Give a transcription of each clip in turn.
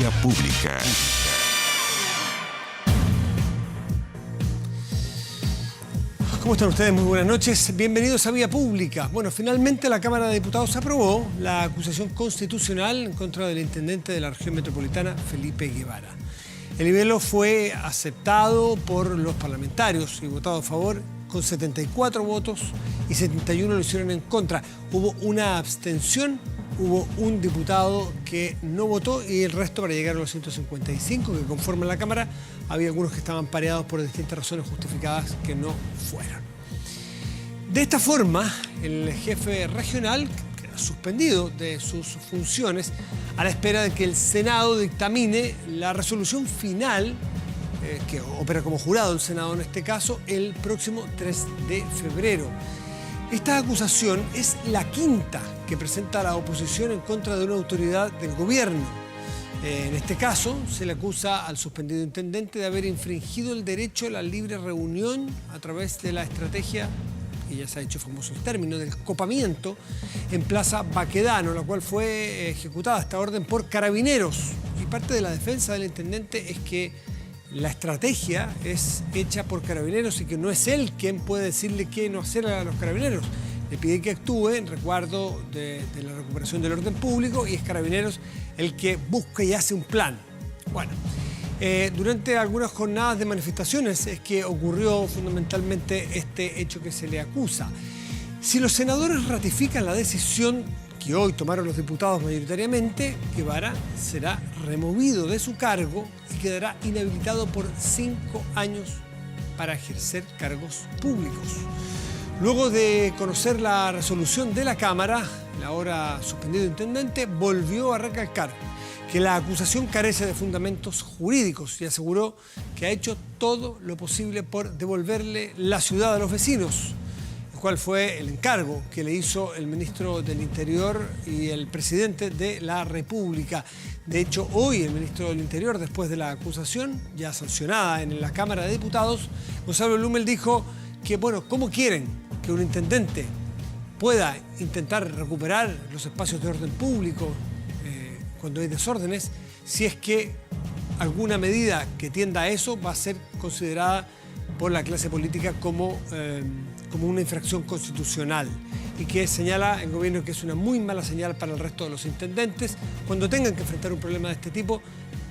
Vía Pública. ¿Cómo están ustedes? Muy buenas noches. Bienvenidos a Vía Pública. Bueno, finalmente la Cámara de Diputados aprobó la acusación constitucional en contra del intendente de la región metropolitana, Felipe Guevara. El libelo fue aceptado por los parlamentarios y votado a favor con 74 votos y 71 lo hicieron en contra. Hubo una abstención, hubo un diputado que no votó y el resto, para llegar a los 155 que conforman la Cámara, había algunos que estaban pareados por distintas razones justificadas que no fueron. De esta forma, el jefe regional queda suspendido de sus funciones a la espera de que el Senado dictamine la resolución final, que opera como jurado el Senado en este caso, el próximo 3 de febrero. Esta acusación es la quinta que presenta la oposición en contra de una autoridad del gobierno. En este caso, se le acusa al suspendido intendente de haber infringido el derecho a la libre reunión a través de la estrategia, y ya se ha hecho famoso el término, del copamiento en Plaza Baquedano, la cual fue ejecutada esta orden por carabineros. Y parte de la defensa del intendente es que la estrategia es hecha por carabineros y que no es él quien puede decirle qué no hacer a los carabineros. Le pide que actúe en resguardo de la recuperación del orden público y es carabineros el que busca y hace un plan. Bueno, durante algunas jornadas de manifestaciones es que ocurrió fundamentalmente este hecho que se le acusa. Si los senadores ratifican la decisión que hoy tomaron los diputados mayoritariamente, Guevara será removido de su cargo y quedará inhabilitado por 5 años para ejercer cargos públicos. Luego de conocer la resolución de la Cámara, el ahora suspendido intendente volvió a recalcar que la acusación carece de fundamentos jurídicos y aseguró que ha hecho todo lo posible por devolverle la ciudad a los vecinos, el cual fue el encargo que le hizo el ministro del Interior y el presidente de la República. De hecho, hoy el ministro del Interior, después de la acusación ya sancionada en la Cámara de Diputados, Gonzalo Blumel dijo que, bueno, ¿cómo quieren que un intendente pueda intentar recuperar los espacios de orden público cuando hay desórdenes, si es que alguna medida que tienda a eso va a ser considerada por la clase política como una infracción constitucional? Y que señala el gobierno que es una muy mala señal para el resto de los intendentes cuando tengan que enfrentar un problema de este tipo,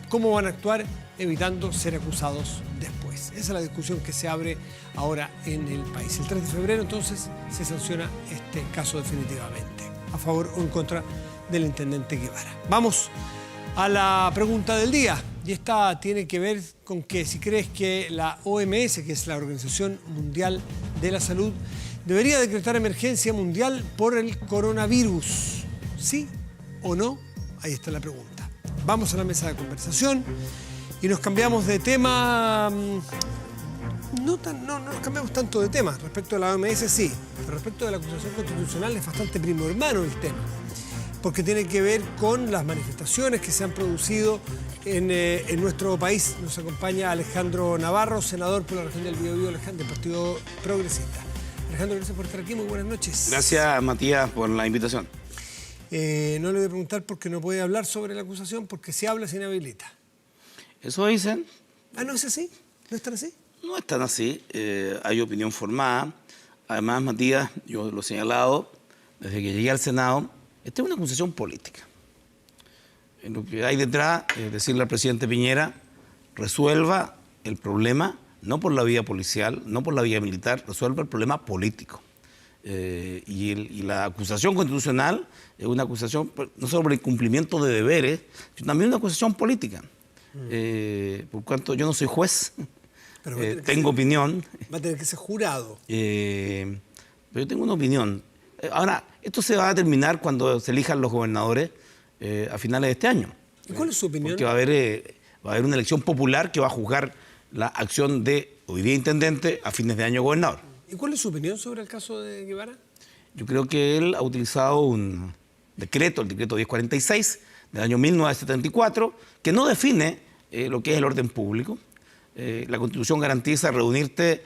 cómo van a actuar evitando ser acusados después. Esa es la discusión que se abre ahora en el país. El 3 de febrero entonces se sanciona este caso definitivamente, a favor o en contra del intendente Guevara. Vamos a la pregunta del día, y esta tiene que ver con que si crees que la OMS, que es la Organización Mundial de la Salud, debería decretar emergencia mundial por el coronavirus. ¿Sí o no? Ahí está la pregunta. Vamos a la mesa de conversación y nos cambiamos de tema. No nos cambiamos tanto de tema. Respecto a la OMS sí, pero respecto a la acusación constitucional es bastante primo hermano el tema, porque tiene que ver con las manifestaciones que se han producido en nuestro país. Nos acompaña Alejandro Navarro, senador por la región del Biobío, del Partido Progresista. Alejandro, gracias por estar aquí, muy buenas noches. Gracias, Matías, por la invitación. No le voy a preguntar por qué no puede hablar sobre la acusación, porque si habla se inhabilita. Eso dicen. Ah, ¿no es así? ¿No es tan así? No es tan así, hay opinión formada. Además, Matías, yo lo he señalado desde que llegué al Senado, esta es una acusación política. En lo que hay detrás es decirle al presidente Piñera, resuelva el problema, no por la vía policial, no por la vía militar, resuelva el problema político. Y la acusación constitucional es una acusación no solo por el cumplimiento de deberes, sino también una acusación política. Por cuanto yo no soy juez, tengo opinión. Va a tener que ser jurado. Pero yo tengo una opinión. Ahora, esto se va a terminar cuando se elijan los gobernadores a finales de este año. ¿Y cuál es su opinión? Porque va a haber una elección popular que va a juzgar la acción de hoy día intendente a fines de año gobernador. ¿Y cuál es su opinión sobre el caso de Guevara? Yo creo que él ha utilizado un decreto, el decreto 1046 del año 1974, que no define lo que es el orden público. La Constitución garantiza reunirte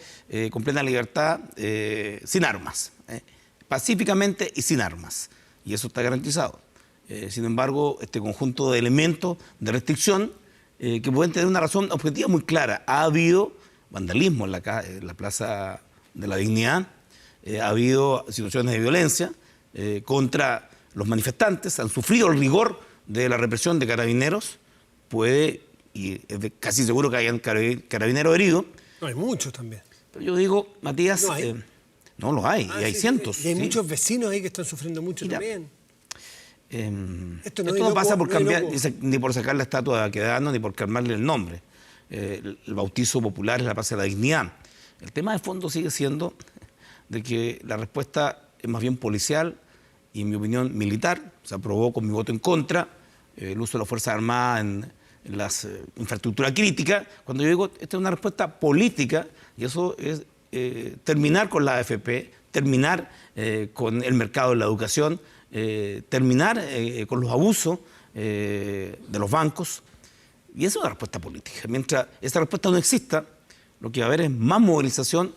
con plena libertad sin armas, pacíficamente y sin armas. Y eso está garantizado. Sin embargo, este conjunto de elementos de restricción que pueden tener una razón objetiva muy clara. Ha habido vandalismo en la Plaza de la Dignidad, ha habido situaciones de violencia contra los manifestantes, han sufrido el rigor de la represión de carabineros, y es casi seguro que hayan carabineros heridos. No, hay muchos también. Pero yo digo, Matías, no los hay, y hay cientos. Y hay muchos vecinos ahí que están sufriendo mucho también. Esto no pasa por cambiar, ni por sacar la estatua de Baquedano, ni por cambiarle el nombre. El bautizo popular es la Plaza de la Dignidad. El tema de fondo sigue siendo de que la respuesta es más bien policial y, en mi opinión, militar. Se aprobó con mi voto en contra el uso de las Fuerzas Armadas en las infraestructuras críticas. Cuando yo digo, esta es una respuesta política, y eso es terminar con la AFP, terminar con el mercado de la educación, terminar con los abusos de los bancos. Y esa es una respuesta política. Mientras esa respuesta no exista, lo que va a haber es más movilización,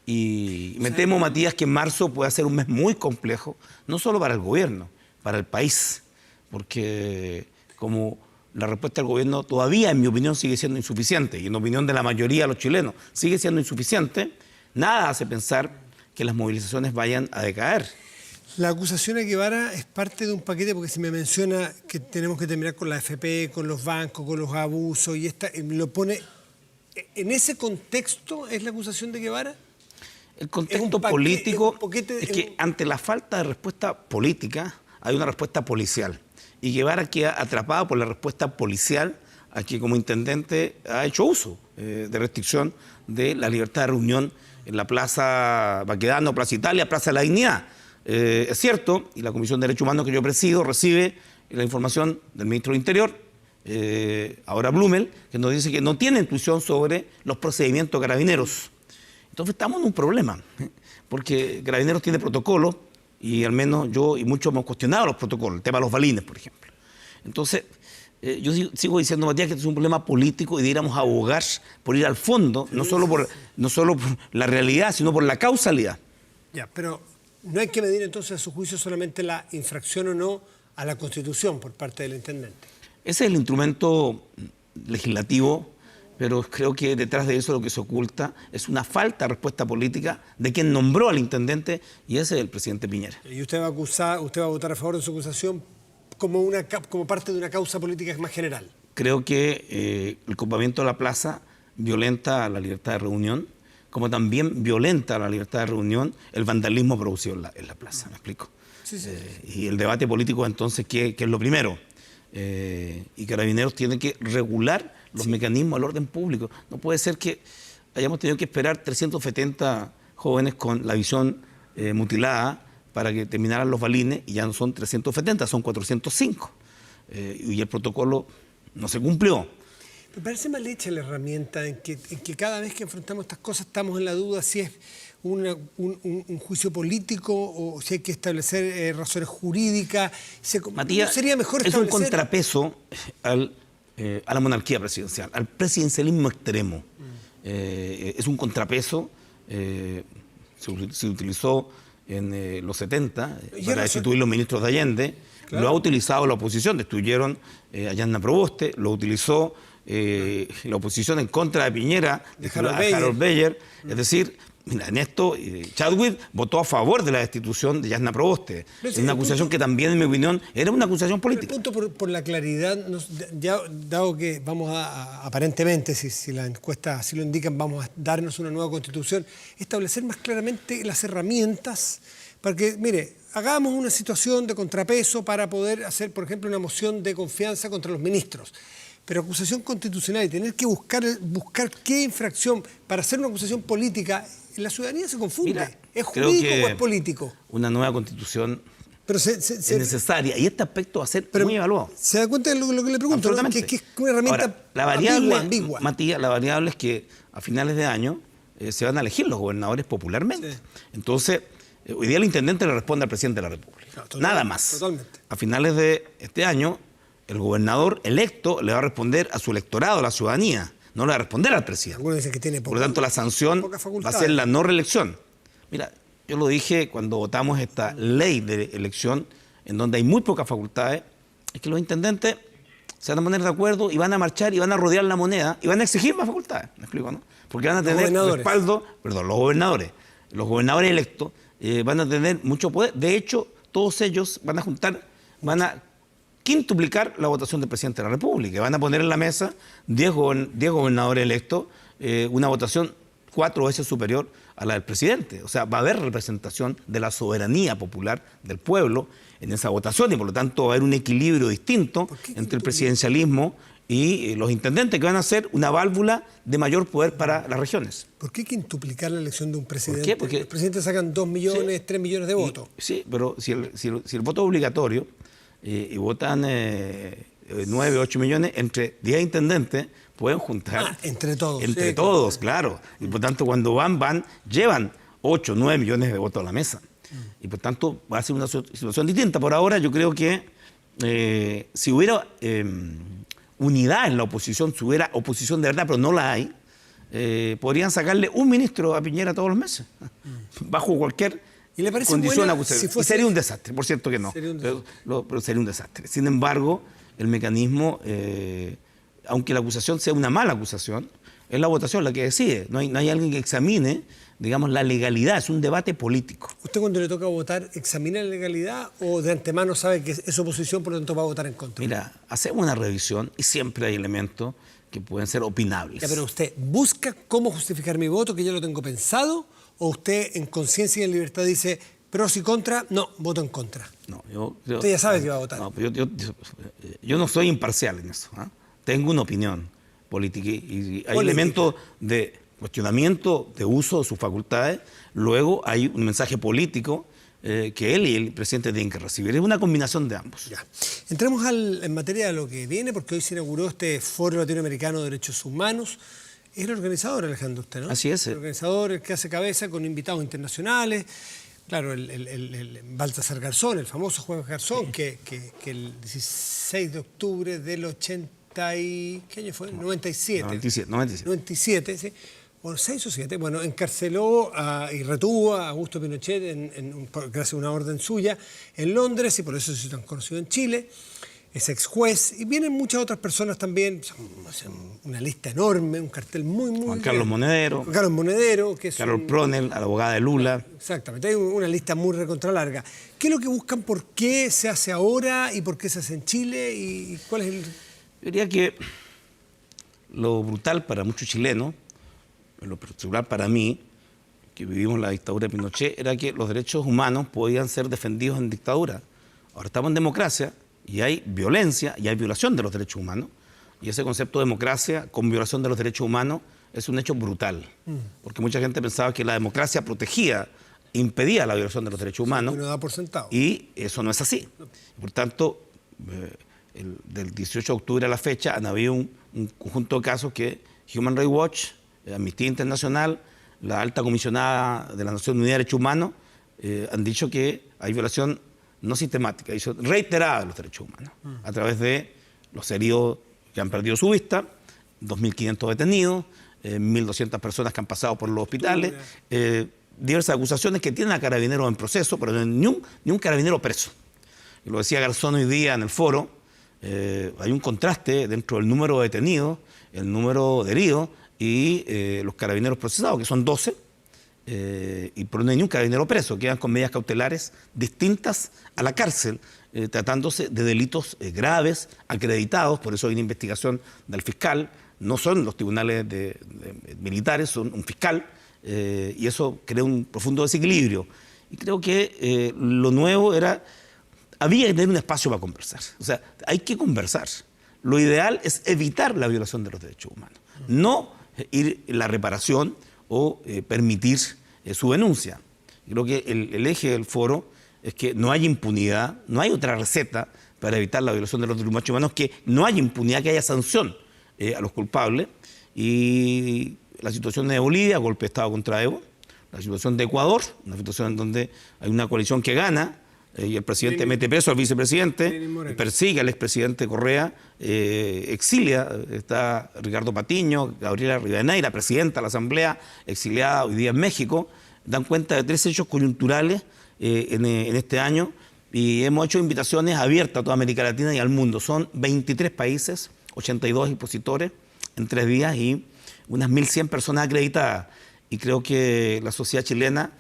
y me temo, Matías, que en marzo puede ser un mes muy complejo, no solo para el gobierno, para el país, porque como la respuesta del gobierno todavía, en mi opinión, sigue siendo insuficiente, y en opinión de la mayoría de los chilenos sigue siendo insuficiente, nada hace pensar que las movilizaciones vayan a decaer. La acusación a Guevara es parte de un paquete, porque se me menciona que tenemos que terminar con la AFP, con los bancos, con los abusos, y lo pone... ¿En ese contexto es la acusación de Guevara? El contexto político es que ante la falta de respuesta política hay una respuesta policial. Y Guevara queda atrapado por la respuesta policial a que como intendente ha hecho uso de restricción de la libertad de reunión en la Plaza Baquedano, Plaza Italia, Plaza de la Dignidad. Es cierto, y la Comisión de Derechos Humanos que yo presido recibe la información del ministro del Interior, ahora Blumel, que nos dice que no tiene intuición sobre los procedimientos carabineros. Entonces estamos en un problema, porque Carabineros tiene protocolos, y al menos yo y muchos hemos cuestionado los protocolos, el tema de los balines, por ejemplo. Entonces, yo sigo diciendo, Matías, que este es un problema político y deberíamos abogar por ir al fondo, no solo por la realidad, sino por la causalidad. Ya, pero no hay que medir entonces a su juicio solamente la infracción o no a la Constitución por parte del intendente. Ese es el instrumento legislativo, pero creo que detrás de eso lo que se oculta es una falta de respuesta política de quien nombró al intendente, y ese es el presidente Piñera. ¿Y usted va a votar a favor de su acusación como parte de una causa política más general? Creo que el ocupamiento de la plaza violenta la libertad de reunión, como también violenta la libertad de reunión el vandalismo producido en la plaza, ¿me explico? Sí. Y el debate político entonces, ¿qué es lo primero? Y Carabineros tiene que regular los mecanismos del orden público. No puede ser que hayamos tenido que esperar 370 jóvenes con la visión mutilada para que terminaran los balines, y ya no son 370, son 405. Y el protocolo no se cumplió. Me parece mal hecha la herramienta en que cada vez que enfrentamos estas cosas estamos en la duda si es un juicio político o si hay que establecer razones jurídicas. Matías, ¿no sería mejor es un contrapeso a la monarquía presidencial, al presidencialismo extremo. Es un contrapeso, se utilizó en los 70 para destituir los ministros de Allende, claro. Lo ha utilizado la oposición, destruyeron a Yasna Proboste, lo utilizó la oposición en contra de Piñera, de Harold Beyer. Es decir, mira, en esto Chadwick votó a favor de la destitución de Yasna Proboste. Es una acusación que también, en mi opinión, era una acusación política. El punto por la claridad, ya dado que vamos aparentemente, si las encuestas así lo indican, vamos a darnos una nueva constitución, establecer más claramente las herramientas para que, mire, hagamos una situación de contrapeso para poder hacer, por ejemplo, una moción de confianza contra los ministros. Pero acusación constitucional y tener que buscar qué infracción para hacer una acusación política, la ciudadanía se confunde. Mira, ¿es jurídico o es político? Una nueva constitución es necesaria, y este aspecto va a ser muy evaluado. ¿Se da cuenta de lo que le pregunto? ¿No? Que es una herramienta ambigua. Matías, la variable es que a finales de año se van a elegir los gobernadores popularmente. Sí. Entonces, hoy día el intendente le responde al presidente de la República. No, nada más. Totalmente. A finales de este año, el gobernador electo le va a responder a su electorado, a la ciudadanía, no le va a responder al presidente. Algunos dicen que tiene Por lo tanto, la sanción va a ser la no reelección. Mira, yo lo dije cuando votamos esta ley de elección, en donde hay muy pocas facultades, es que los intendentes se van a poner de acuerdo y van a marchar y van a rodear la moneda y van a exigir más facultades, ¿me explico, no? Porque van a tener respaldo, perdón, los gobernadores electos van a tener mucho poder. De hecho, todos ellos van a quintuplicar la votación del presidente de la República. Van a poner en la mesa 10 gobernadores electos, una votación 4 veces superior a la del presidente. O sea, va a haber representación de la soberanía popular del pueblo en esa votación y por lo tanto va a haber un equilibrio distinto entre el presidencialismo y los intendentes, que van a ser una válvula de mayor poder para las regiones. ¿Por qué quintuplicar la elección de un presidente? ¿Por qué? Porque los presidentes sacan 2 millones, sí, 3 millones de votos. Sí, pero si el voto es obligatorio y votan 9, 8 millones, entre 10 intendentes pueden juntar. Entre todos. Entre sí, todos, claro. Y por tanto, cuando llevan 8, 9 millones de votos a la mesa. Y por tanto, va a ser una situación distinta. Por ahora, yo creo que si hubiera unidad en la oposición, si hubiera oposición de verdad, pero no la hay, podrían sacarle un ministro a Piñera todos los meses, bajo cualquier condición acusativa. Si sería un desastre, por cierto que no, pero sería un desastre. Sin embargo, el mecanismo, aunque la acusación sea una mala acusación, es la votación la que decide. No hay alguien que examine, digamos, la legalidad. Es un debate político. ¿Usted cuando le toca votar examina la legalidad o de antemano sabe que es oposición, por lo tanto va a votar en contra? Mira, hacemos una revisión y siempre hay elementos que pueden ser opinables. Ya, pero usted busca cómo justificar mi voto, que ya lo tengo pensado, o usted en conciencia y en libertad dice pros y contras, no, voto en contra. No, usted ya sabe que va a votar. No, pero yo no soy imparcial en eso. Tengo una opinión política y hay elementos de cuestionamiento de uso de sus facultades. Luego hay un mensaje político que él y el presidente tienen que recibir. Es una combinación de ambos. Ya. Entremos en materia de lo que viene, porque hoy se inauguró este Foro Latinoamericano de Derechos Humanos. Es el organizador, Alejandro, usted, ¿no? Así es. El organizador, el que hace cabeza con invitados internacionales. Claro, el Baltasar Garzón, el famoso juez Garzón, que el 16 de octubre del 80 y... ¿Qué año fue? 97. 97, sí. Bueno, 6 o 7, bueno, encarceló y retuvo a Augusto Pinochet gracias a una orden suya en Londres y por eso se hizo tan conocido en Chile. Es ex juez y vienen muchas otras personas también, una lista enorme, un cartel muy Juan Carlos Monedero. Juan Carlos Monedero, que es Carol Pronel, la abogada de Lula. Exactamente, hay una lista muy recontralarga. ¿Qué es lo que buscan? ¿Por qué se hace ahora y por qué se hace en Chile? ¿Y cuál es el...? Yo diría que lo brutal para muchos chilenos, en lo particular para mí, que vivimos la dictadura de Pinochet, era que los derechos humanos podían ser defendidos en dictadura. Ahora estamos en democracia y hay violencia y hay violación de los derechos humanos. Y ese concepto de democracia con violación de los derechos humanos es un hecho brutal. Porque mucha gente pensaba que la democracia protegía, impedía la violación de los derechos humanos. Y no da por sentado. Y eso no es así. Por tanto, del 18 de octubre a la fecha han habido un conjunto de casos que Human Rights Watch, Amnistía Internacional, la alta comisionada de la Naciones Unidas de Derechos Humanos han dicho que hay violación no sistemática, reiterada de los derechos humanos, a través de los heridos que han perdido su vista, 2.500 detenidos, 1.200 personas que han pasado por los hospitales, diversas acusaciones que tienen a carabineros en proceso, pero ni un carabinero preso. Y lo decía Garzón hoy día en el foro, hay un contraste dentro del número de detenidos, el número de heridos y los carabineros procesados, que son 12, pero no hay ni un carabinero preso, quedan con medidas cautelares distintas a la cárcel, tratándose de delitos graves, acreditados, por eso hay una investigación del fiscal, no son los tribunales militares, son un fiscal, y eso crea un profundo desequilibrio. Y creo que lo nuevo había que tener un espacio para conversar, o sea, hay que conversar. Lo ideal es evitar la violación de los derechos humanos, no ir en la reparación o permitir su denuncia. Creo que el eje del foro es que no hay impunidad, no hay otra receta para evitar la violación de los derechos humanos, que no haya impunidad, que haya sanción a los culpables. Y la situación de Bolivia, golpe de Estado contra Evo, la situación de Ecuador, una situación en donde hay una coalición que gana, y el presidente mete preso al vicepresidente, persigue al expresidente Correa, exilia, está Ricardo Patiño, Gabriela Rivadeneira, presidenta de la Asamblea, exiliada hoy día en México. Dan cuenta de 3 hechos coyunturales en este año Y hemos hecho invitaciones abiertas a toda América Latina y al mundo. Son 23 países, 82 expositores en 3 días y unas 1.100 personas acreditadas. Y creo que la sociedad chilena,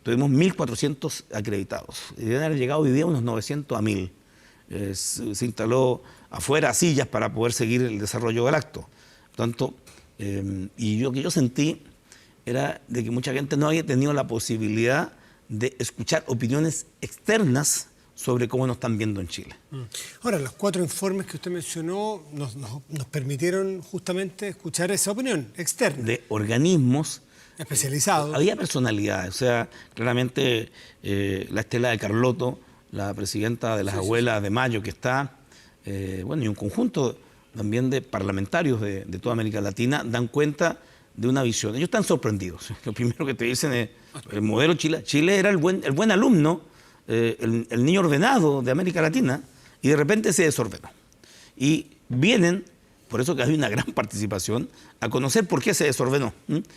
tuvimos 1.400 acreditados. Y deben haber llegado hoy día unos 900 a 1.000. Se instaló afuera sillas para poder seguir el desarrollo del acto. Por tanto, y lo que yo sentí era de que mucha gente no había tenido la posibilidad de escuchar opiniones externas sobre cómo nos están viendo en Chile. Ahora, los 4 informes que usted mencionó nos permitieron justamente escuchar esa opinión externa. De organismos especializados. Había personalidades, o sea, claramente la Estela de Carlotto, la presidenta de las abuelas de Mayo que está, bueno, y un conjunto también de parlamentarios de toda América Latina dan cuenta de una visión. Ellos están sorprendidos. Lo primero que te dicen es, el modelo Chile. Chile era el buen alumno, el niño ordenado de América Latina, y de repente se desordenó. Y vienen, por eso que hay una gran participación, a conocer por qué se desordenó,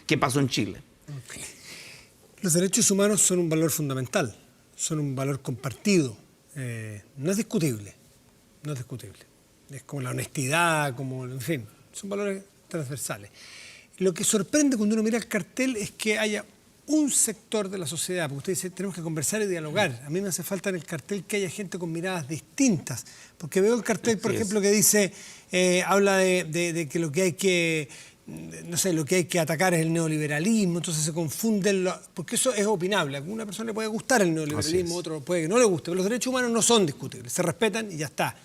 qué pasó en Chile. Okay. Los derechos humanos son un valor fundamental, son un valor compartido, no es discutible, no es discutible. Es como la honestidad, como, en fin, son valores transversales. Lo que sorprende cuando uno mira el cartel es que haya un sector de la sociedad, porque usted dice, tenemos que conversar y dialogar. A mí me hace falta en el cartel que haya gente con miradas distintas, porque veo el cartel, por ejemplo, que dice, habla de que lo que hay que, no sé, lo que hay que atacar es el neoliberalismo, entonces se confunden, porque eso es opinable. A alguna persona le puede gustar el neoliberalismo, a otro puede que no le guste, pero los derechos humanos no son discutibles, se respetan y ya está.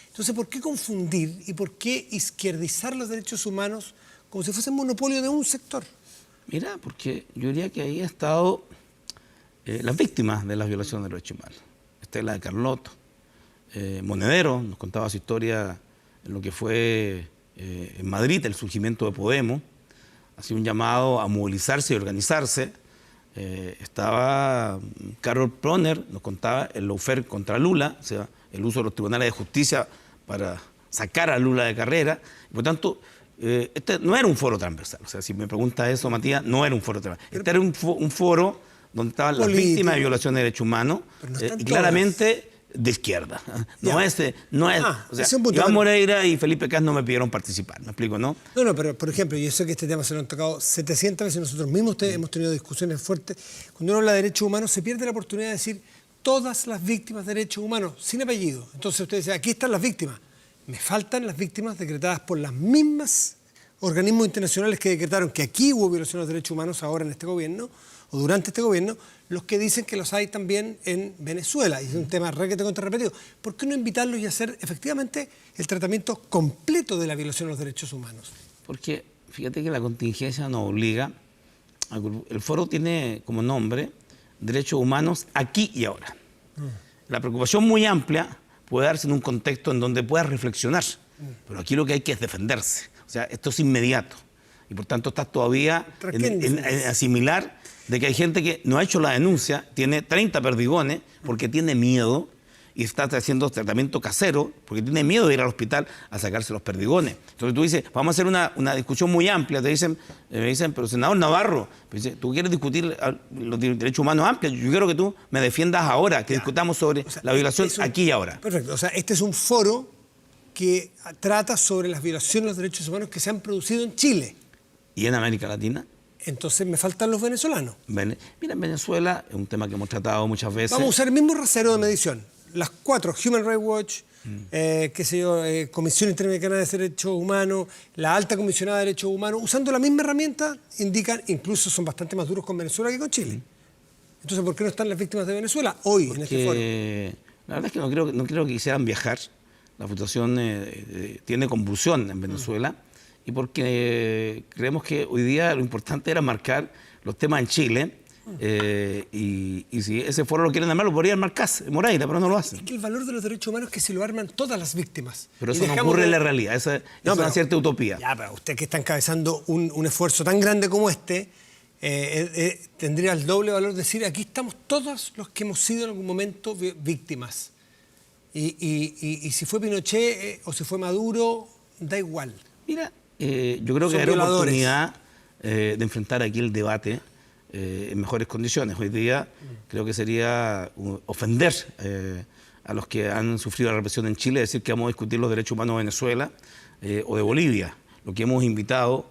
Entonces, ¿por qué confundir y por qué izquierdizar los derechos humanos como si fuesen monopolio de un sector? Mira, porque yo diría que ahí han estado las víctimas de las violaciones de los derechos humanos. Estela de Carlotto, Monedero nos contaba su historia en lo que fue en Madrid el surgimiento de Podemos, hacía un llamado a movilizarse y organizarse. Estaba Carol Proner, nos contaba el lawfare contra Lula, o sea, el uso de los tribunales de justicia para sacar a Lula de carrera. Y por tanto, este no era un foro transversal. O sea, si me pregunta eso, Matías, no era un foro transversal. Este era un foro donde estaban las víctimas de violación de derechos humanos y claramente de izquierda. No es, o sea, Iván Moreira y Felipe Cas no me pidieron participar, ¿me explico, no? No, pero por ejemplo, yo sé que este tema se lo han tocado 700 veces, nosotros mismos hemos tenido discusiones fuertes. Cuando uno habla de derechos humanos se pierde la oportunidad de decir todas las víctimas de derechos humanos, sin apellido. Entonces usted dice, aquí están las víctimas. Me faltan las víctimas decretadas por las mismas organismos internacionales que decretaron que aquí hubo violación de los derechos humanos ahora en este gobierno, o durante este gobierno, los que dicen que los hay también en Venezuela. Y es un tema requete contra repetido. ¿Por qué no invitarlos y hacer efectivamente el tratamiento completo de la violación de los derechos humanos? Porque fíjate que la contingencia nos obliga, el foro tiene como nombre Derechos Humanos Aquí y Ahora. La preocupación muy amplia puede darse en un contexto en donde pueda reflexionar, pero aquí lo que hay que es defenderse. O sea, esto es inmediato y por tanto estás todavía en asimilar de que hay gente que no ha hecho la denuncia, tiene 30 perdigones porque tiene miedo y está haciendo tratamiento casero porque tiene miedo de ir al hospital a sacarse los perdigones. Entonces tú dices, vamos a hacer una discusión muy amplia. Me dicen, pero senador Navarro, tú quieres discutir los derechos humanos amplios, yo quiero que tú me defiendas ahora, que discutamos sobre la violación aquí y ahora. Perfecto, o sea, este es un foro que trata sobre las violaciones de los derechos humanos que se han producido en Chile. ¿Y en América Latina? Entonces me faltan los venezolanos. Mira, en Venezuela es un tema que hemos tratado muchas veces. Vamos a usar el mismo rasero de medición. Las 4, Human Rights Watch, qué sé yo, Comisión Interamericana de Derechos Humanos, la Alta Comisionada de Derechos Humanos, usando la misma herramienta, indican, incluso son bastante más duros con Venezuela que con Chile. Entonces, ¿por qué no están las víctimas de Venezuela hoy en este foro? La verdad es que no creo que quisieran viajar. La situación tiene convulsión en Venezuela y porque creemos que hoy día lo importante era marcar los temas en Chile y si ese foro lo quieren armar, lo podría armar Moreira, pero no lo hacen. Es que el valor de los derechos humanos es que si lo arman todas las víctimas. Pero eso no ocurre en la realidad, esa es una cierta utopía. Ya, pero usted que está encabezando un esfuerzo tan grande como este, tendría el doble valor de decir, aquí estamos todos los que hemos sido en algún momento víctimas. Y si fue Pinochet o si fue Maduro, da igual. Mira, yo creo que hay oportunidad de enfrentar aquí el debate en mejores condiciones. Hoy día creo que sería ofender a los que han sufrido la represión en Chile, decir que vamos a discutir los derechos humanos de Venezuela o de Bolivia. Lo que hemos invitado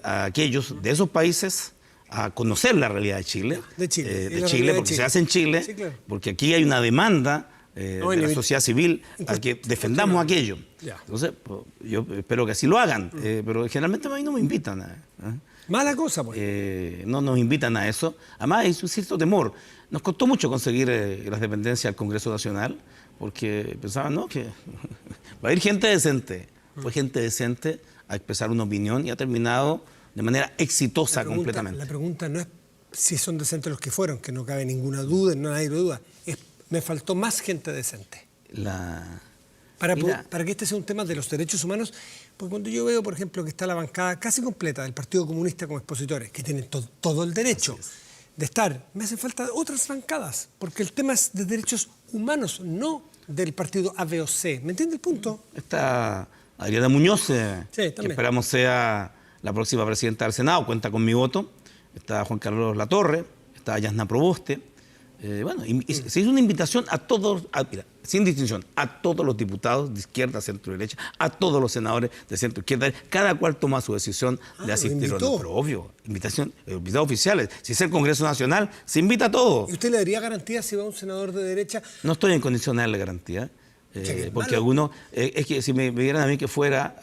a aquellos de esos países a conocer la realidad de Chile. De Chile, porque se hace en Chile, sí, claro. porque aquí hay una demanda de la sociedad civil a que defendamos aquello. Ya. Entonces, pues, yo espero que así lo hagan, pero generalmente a mí no me invitan a... Mala cosa, pues. no nos invitan a eso. Además, hay un cierto temor. Nos costó mucho conseguir las dependencias del Congreso Nacional, porque pensaban, ¿no?, que va a ir gente decente. Fue gente decente a expresar una opinión y ha terminado de manera exitosa completamente. La pregunta no es si son decentes los que fueron, que no cabe ninguna duda, no hay duda. Me faltó más gente decente. Para que este sea un tema de los derechos humanos, porque cuando yo veo, por ejemplo, que está la bancada casi completa del Partido Comunista como expositores, que tienen todo el derecho de estar, me hacen falta otras bancadas, porque el tema es de derechos humanos, no del partido A, B o C. ¿Me entiende el punto? Está Adriana Muñoz, que también esperamos sea la próxima presidenta del Senado, cuenta con mi voto. Está Juan Carlos Latorre, está Yasna Proboste. Y se hizo una invitación a todos, mira, sin distinción, a todos los diputados de izquierda, centro y derecha, a todos los senadores de centro y izquierda. Cada cual toma su decisión de asistir o no. Pero obvio, invitados oficiales. Si es el Congreso Nacional, se invita a todos. ¿Y usted le daría garantía si va un senador de derecha? No estoy en condición de darle garantía, porque algunos, es que si me dieran a mí que fuera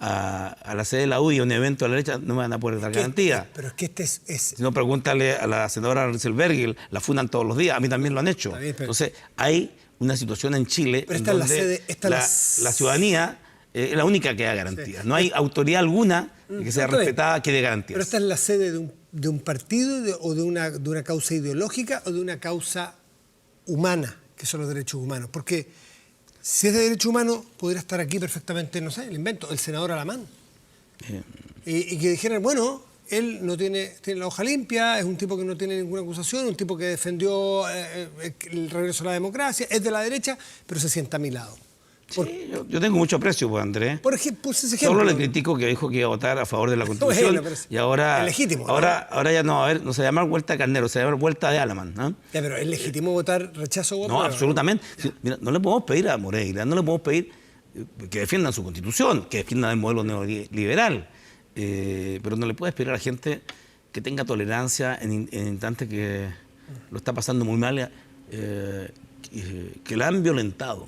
a la sede de la UDI, a un evento de la derecha, no me van a poder dar garantía. Pero es que Si no, pregúntale a la senadora Rieselberg, la funan todos los días, a mí también lo han hecho. Bien, Entonces, hay una situación en Chile en donde la ciudadanía es la única que da garantía. No hay autoridad alguna que sea respetada que dé garantías. Pero esta es la sede de un partido o de una causa ideológica o de una causa humana, que son los derechos humanos. Porque si es de derecho humano, podría estar aquí perfectamente, no sé, el invento, el senador Alamán. Y que dijeran, bueno, él no tiene la hoja limpia, es un tipo que no tiene ninguna acusación, un tipo que defendió el regreso a la democracia, es de la derecha, pero se sienta a mi lado. Yo tengo mucho aprecio por Andrés. Por ejemplo, ese ejemplo. Solo le critico que dijo que iba a votar a favor de la Constitución. Y ahora, es legítimo. Ahora ya no se llama vuelta de Carnero, se llama vuelta de Alamán. ¿No? Ya, pero es legítimo votar rechazo o no, absolutamente. Mira, no le podemos pedir a Moreira, no le podemos pedir que defiendan su Constitución, que defiendan el modelo neoliberal. Pero no le puedes pedir a la gente que tenga tolerancia en instantes que lo está pasando muy mal, que la han violentado.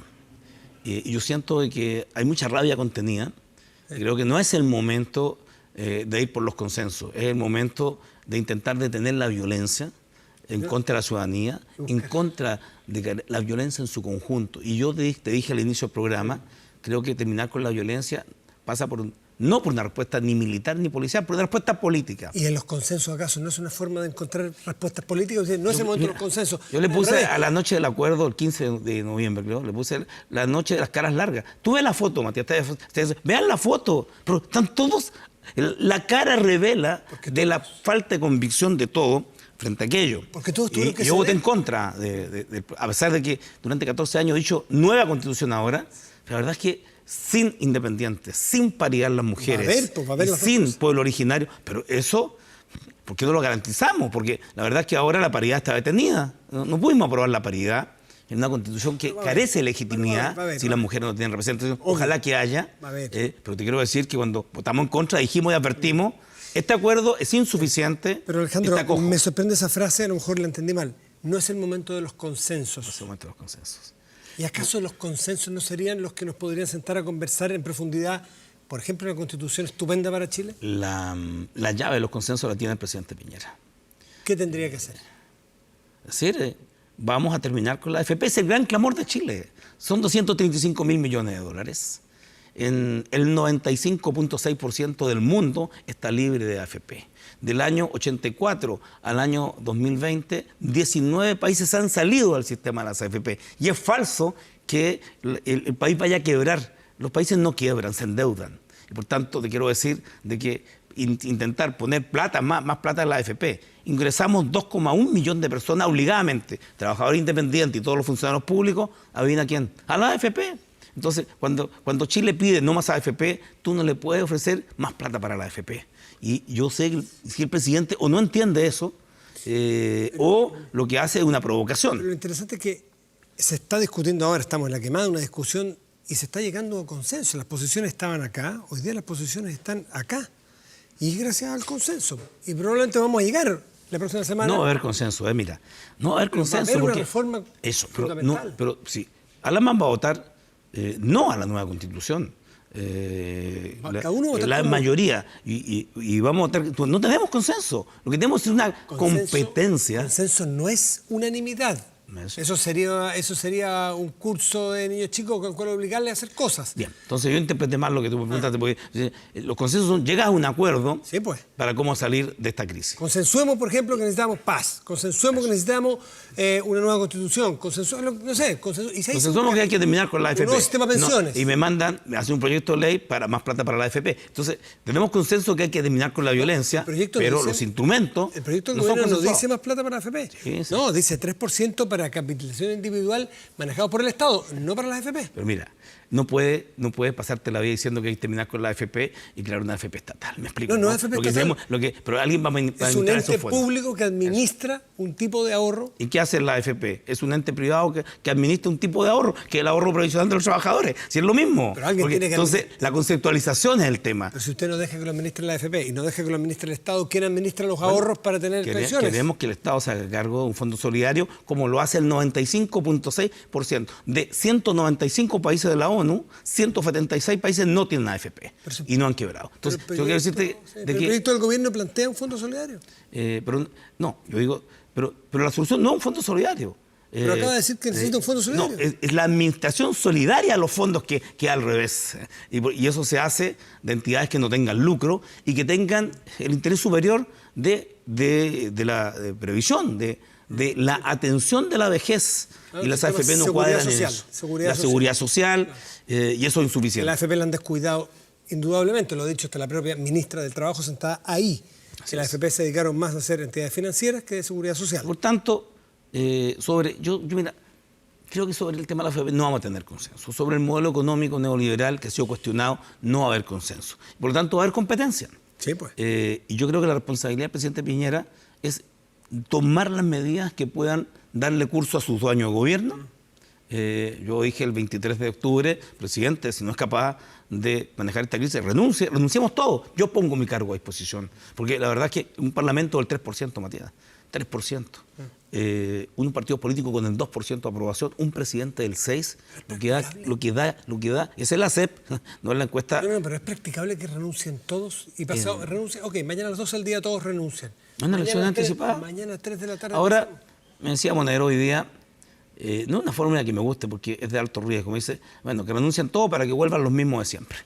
Y yo siento que hay mucha rabia contenida. Creo que no es el momento de ir por los consensos, es el momento de intentar detener la violencia en contra de la ciudadanía, en contra de la violencia en su conjunto. Y yo te dije al inicio del programa, creo que terminar con la violencia pasa no por una respuesta ni militar ni policial, por una respuesta política. ¿Y en los consensos acaso no es una forma de encontrar respuestas políticas? No es el momento de los consensos. Yo le puse a la noche del acuerdo, el 15 de noviembre, creo, le puse la noche de las caras largas. Tú ves la foto, Matías, vean la foto, pero están todos... La cara revela de la falta de convicción de todo frente a aquello. Porque todos tuvieron que yo voté en contra, a pesar de que durante 14 años he dicho nueva constitución ahora, la verdad es que sin independientes, sin paridad las mujeres, sin pueblo originario, pero eso, ¿por qué no lo garantizamos? Porque la verdad es que ahora la paridad está detenida. No pudimos aprobar la paridad en una constitución que carece de legitimidad si las mujeres no tienen representación. Ojalá que haya, pero te quiero decir que cuando votamos en contra dijimos y advertimos, este acuerdo es insuficiente. Pero Alejandro, me sorprende esa frase, a lo mejor la entendí mal. No es el momento de los consensos. No es el momento de los consensos. ¿Y acaso los consensos no serían los que nos podrían sentar a conversar en profundidad, por ejemplo, una constitución estupenda para Chile? La llave de los consensos la tiene el presidente Piñera. ¿Qué tendría que hacer? Es decir, vamos a terminar con la AFP. Es el gran clamor de Chile. Son 235.000 millones de dólares. El 95.6% del mundo está libre de AFP. Del año 84 al año 2020, 19 países han salido del sistema de las AFP. Y es falso que el país vaya a quebrar. Los países no quiebran, se endeudan. Y por tanto, te quiero decir de que intentar poner plata, más plata en la AFP. Ingresamos 2,1 millones de personas obligadamente, trabajadores independientes y todos los funcionarios públicos, ¿adivina quién? A la AFP. Entonces, cuando Chile pide no más AFP, tú no le puedes ofrecer más plata para la AFP. Y yo sé que si el presidente o no entiende eso, o lo que hace es una provocación. Pero lo interesante es que se está discutiendo ahora, estamos en la quemada de una discusión y se está llegando a consenso. Las posiciones estaban acá, hoy día las posiciones están acá. Y es gracias al consenso. Y probablemente vamos a llegar la próxima semana. No va a haber consenso, mira. No va a haber consenso. Va a haber porque una reforma fundamental. pero sí, Alamán va a votar no a la nueva Constitución. Cada uno vota la mayoría. Y vamos a votar. No tenemos consenso. Lo que tenemos es una competencia. Consenso no es unanimidad. Eso sería un curso de niños chicos con el cual obligarle a hacer cosas. Bien, entonces yo interpreté mal lo que tú me preguntaste, porque los consensos son, llegas a un acuerdo para cómo salir de esta crisis. Consensuemos, por ejemplo, que necesitamos paz. Consensuemos que necesitamos una nueva constitución. Consensuemos que hay que terminar con la AFP. Un nuevo sistema de pensiones. Y me mandan a hacer un proyecto de ley para más plata para la AFP. Entonces, tenemos consenso que hay que terminar con la violencia, pero los instrumentos... El proyecto del gobierno no dice más plata para la AFP. Sí. No, dice 3% para capitalización individual manejado por el Estado, no para las AFP. Pero mira, no puedes pasarte la vida diciendo que hay que terminar con la AFP y crear una AFP estatal. ¿Me explico? No, AFP estatal. Pero alguien va a administrar esos fondos. Es un ente público que administra un tipo de ahorro. ¿Y qué hace la AFP? Es un ente privado que administra un tipo de ahorro, que es el ahorro provisional de los trabajadores. Si es lo mismo. Pero alguien tiene que entonces, la conceptualización es el tema. Pero si usted no deja que lo administre la AFP y no deja que lo administre el Estado, ¿quién administra los ahorros para tener pensiones? Queremos que el Estado se haga cargo de un fondo solidario, como lo hace el 95.6%. De 195 países de la ONU, 176 países no tienen AFP y no han quebrado. Entonces, yo quiero decirte ¿El proyecto del gobierno plantea un fondo solidario? Pero la solución no es un fondo solidario. Pero acaba de decir que necesita un fondo solidario. No, es la administración solidaria a los fondos que al revés. Y eso se hace de entidades que no tengan lucro y que tengan el interés superior de la previsión, de la atención de la vejez. Y las AFP no cuadran en eso. La seguridad social, y eso es insuficiente. La AFP la han descuidado indudablemente, lo ha dicho hasta la propia ministra del Trabajo sentada ahí. Que la AFP se dedicaron más a hacer entidades financieras que de seguridad social. Por tanto, mira, creo que sobre el tema de la AFP no vamos a tener consenso. Sobre el modelo económico neoliberal que ha sido cuestionado, no va a haber consenso. Por lo tanto, va a haber competencia. Sí, pues. Y yo creo que la responsabilidad del presidente Piñera es tomar las medidas que puedan darle curso a sus 2 años de gobierno. Yo dije el 23 de octubre, presidente, si no es capaz de manejar esta crisis, renunciemos todos. Yo pongo mi cargo a disposición. Porque la verdad es que un parlamento del 3%, Matías, 3%. Un partido político con el 2% de aprobación, un presidente del 6%, lo que da, es el ACEP, no es la encuesta. No, pero es practicable que renuncien todos y pasado renuncien. Ok, mañana a las 12 del día todos renuncian. ¿No es una elección anticipada? Mañana a 3 de la tarde. Ahora, me decía Monedero hoy día, no es una fórmula que me guste porque es de alto riesgo. Me dice, bueno, que renuncian todos para que vuelvan los mismos de siempre.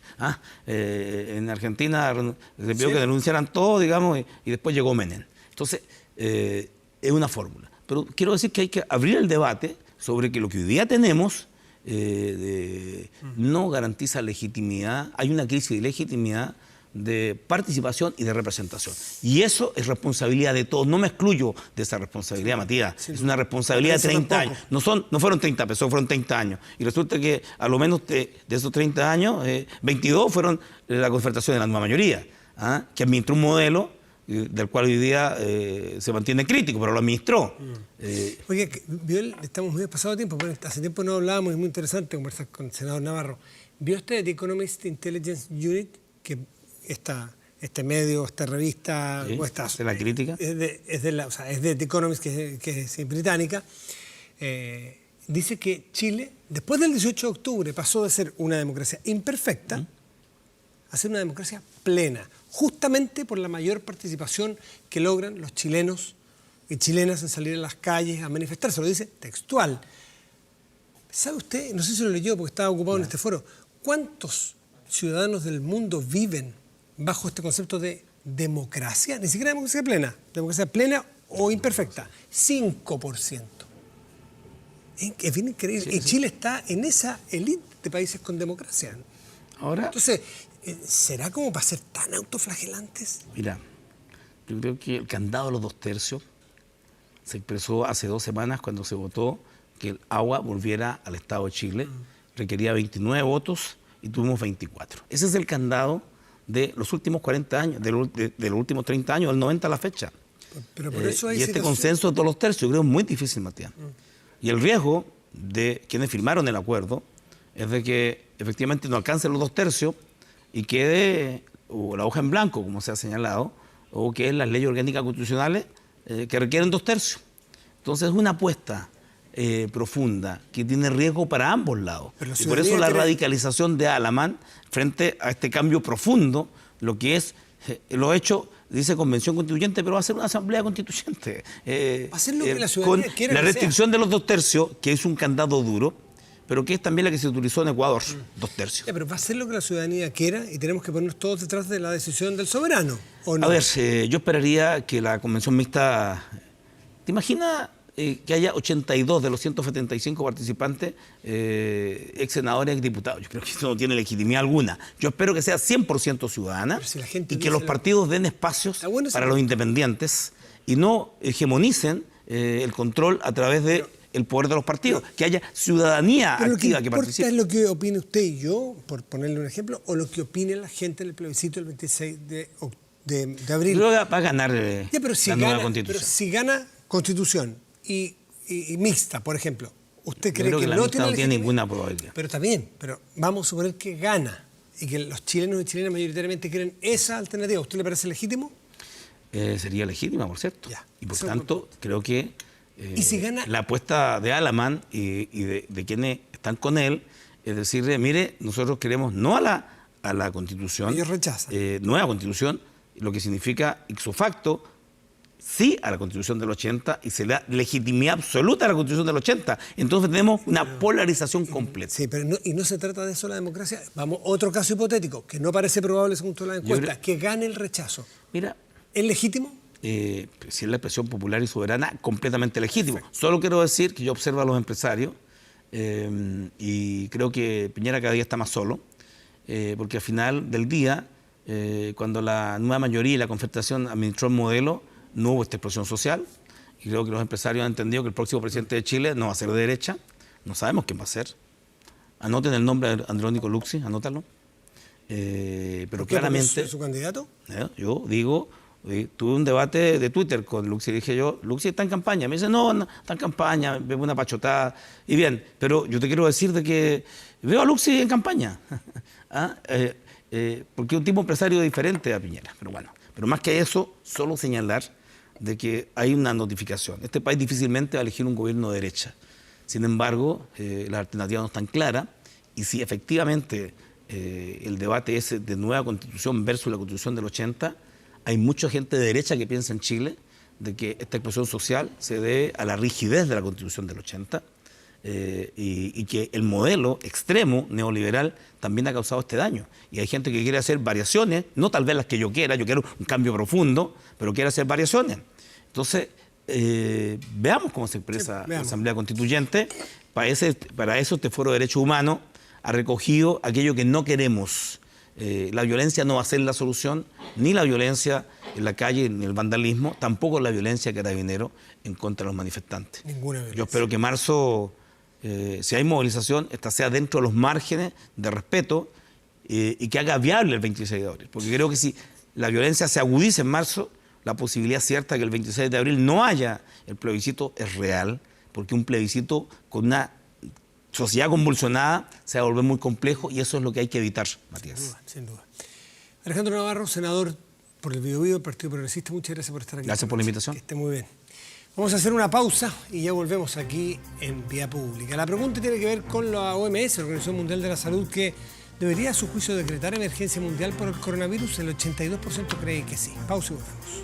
En Argentina se pidió que renunciaran todos, digamos, y después llegó Menem. Entonces, es una fórmula. Pero quiero decir que hay que abrir el debate sobre que lo que hoy día tenemos no garantiza legitimidad. Hay una crisis de legitimidad, de participación y de representación. Y eso es responsabilidad de todos. No me excluyo de esa responsabilidad, Matías. Sí, es una responsabilidad de 30 años. No fueron 30 pesos, fueron 30 años. Y resulta que a lo menos de esos 30 años, 22 fueron la concertación de la nueva mayoría, que administró un modelo del cual hoy día se mantiene crítico, pero lo administró. Oye, estamos muy pasado tiempo, pero hace tiempo no hablábamos, es muy interesante conversar con el senador Navarro. ¿Vio usted The Economist Intelligence Unit, que este medio, esta revista... Sí, ¿de la crítica? Es de The Economist, que es británica. Dice que Chile, después del 18 de octubre, pasó de ser una democracia imperfecta a ser una democracia plena, justamente por la mayor participación que logran los chilenos y chilenas en salir a las calles a manifestarse. Lo dice textual. ¿Sabe usted? No sé si lo leyó porque estaba ocupado en este foro. ¿Cuántos ciudadanos del mundo viven bajo este concepto de democracia? Ni siquiera democracia plena o imperfecta. 5%. Es bien increíble. Sí, y Chile está en esa élite de países con democracia. Ahora, entonces, ¿será como para ser tan autoflagelantes? Mira, yo creo que el candado de los 2 tercios se expresó hace 2 semanas cuando se votó que el agua volviera al Estado de Chile, requería 29 votos y tuvimos 24. Ese es el candado de los últimos 40 años, de los últimos 30 años, del 90 a la fecha. Pero por eso hay y este consenso de todos los tercios, creo, es muy difícil, Matías. Y el riesgo de quienes firmaron el acuerdo es de que efectivamente no alcancen los 2 tercios y quede o la hoja en blanco, como se ha señalado, o que las leyes orgánicas constitucionales que requieren 2 tercios. Entonces es una apuesta profunda que tiene riesgo para ambos lados. Y por eso la radicalización de Alamán frente a este cambio profundo, lo que es, lo hecho, dice convención constituyente, pero va a ser una asamblea constituyente. Va a ser lo que la ciudadanía quiere. La restricción de los 2 tercios, que es un candado duro, pero que es también la que se utilizó en Ecuador, 2 tercios. Pero va a ser lo que la ciudadanía quiera y tenemos que ponernos todos detrás de la decisión del soberano, ¿o no? A ver, yo esperaría que la convención mixta... ¿Te imaginas que haya 82 de los 175 participantes, ex senadores, ex diputados? Yo creo que eso no tiene legitimidad alguna. Yo espero que sea 100% ciudadana y que los partidos den espacios para los independientes y no hegemonicen el control a través de... el poder de los partidos, que haya ciudadanía activa que participe. ¿Es lo que opine usted y yo, por ponerle un ejemplo, o lo que opine la gente en el plebiscito el 26 de abril? Creo que va a ganar la nueva Constitución. Pero si gana Constitución y mixta, por ejemplo, ¿usted cree que la no mixta no tiene ninguna probabilidad? Pero está bien, pero vamos a suponer que gana y que los chilenos y chilenas mayoritariamente quieren esa alternativa. ¿A usted le parece legítimo? Sería legítima, por cierto. Ya. Y por tanto, creo que ¿y si gana? La apuesta de Alamán y de quienes están con él es decirle, mire, nosotros queremos no a la Constitución, ellos rechazan. Nueva Constitución, lo que significa ipso facto, sí a la Constitución del 80 y se le da legitimidad absoluta a la Constitución del 80. Entonces tenemos una polarización completa. Sí, pero no se trata de eso la democracia. Vamos, otro caso hipotético, que no parece probable según todas las encuestas, que gane el rechazo. Mira, ¿es legítimo? Si es la expresión popular y soberana, completamente legítimo. Perfecto. Solo quiero decir que yo observo a los empresarios y creo que Piñera cada día está más solo, porque al final del día, cuando la nueva mayoría y la Concertación administró el modelo, no hubo esta explosión social, y creo que los empresarios han entendido que el próximo presidente de Chile no va a ser de derecha, no sabemos quién va a ser. Anoten el nombre de Andrónico Luxi, anótalo. Pero claramente... ¿Es su candidato? Yo digo... tuve un debate de Twitter con Luxi y dije yo, Luxi está en campaña. Me dice, no está en campaña, veo una pachotada. Y bien, pero yo te quiero decir de que veo a Luxi en campaña. Porque es un tipo empresario diferente a Piñera. Pero bueno, pero más que eso, solo señalar de que hay una notificación. Este país difícilmente va a elegir un gobierno de derecha. Sin embargo, las alternativas no están claras. Y si efectivamente el debate es de nueva Constitución versus la Constitución del 80, hay mucha gente de derecha que piensa en Chile de que esta explosión social se debe a la rigidez de la Constitución del 80 y que el modelo extremo neoliberal también ha causado este daño. Y hay gente que quiere hacer variaciones, no tal vez las que yo quiero un cambio profundo, pero quiere hacer variaciones. Entonces, veamos cómo se expresa la Asamblea Constituyente. Para eso este Foro de Derechos Humanos ha recogido aquello que no queremos. La violencia no va a ser la solución, ni la violencia en la calle, ni el vandalismo, tampoco la violencia carabinero en contra de los manifestantes. Ninguna violencia. Yo espero que en marzo, si hay movilización, esta sea dentro de los márgenes de respeto y que haga viable el 26 de abril. Porque creo que si la violencia se agudiza en marzo, la posibilidad cierta de que el 26 de abril no haya el plebiscito es real, porque un plebiscito con una sociedad convulsionada se va a volver muy complejo y eso es lo que hay que evitar, Matías. Sin duda. Alejandro Navarro, senador por el Biobío del Partido Progresista, muchas gracias por estar aquí. Gracias por la invitación. Que esté muy bien. Vamos a hacer una pausa y ya volvemos aquí en Vía Pública. La pregunta tiene que ver con la OMS, la Organización Mundial de la Salud, que debería a su juicio decretar emergencia mundial por el coronavirus. El 82% cree que sí. Pausa y volvemos.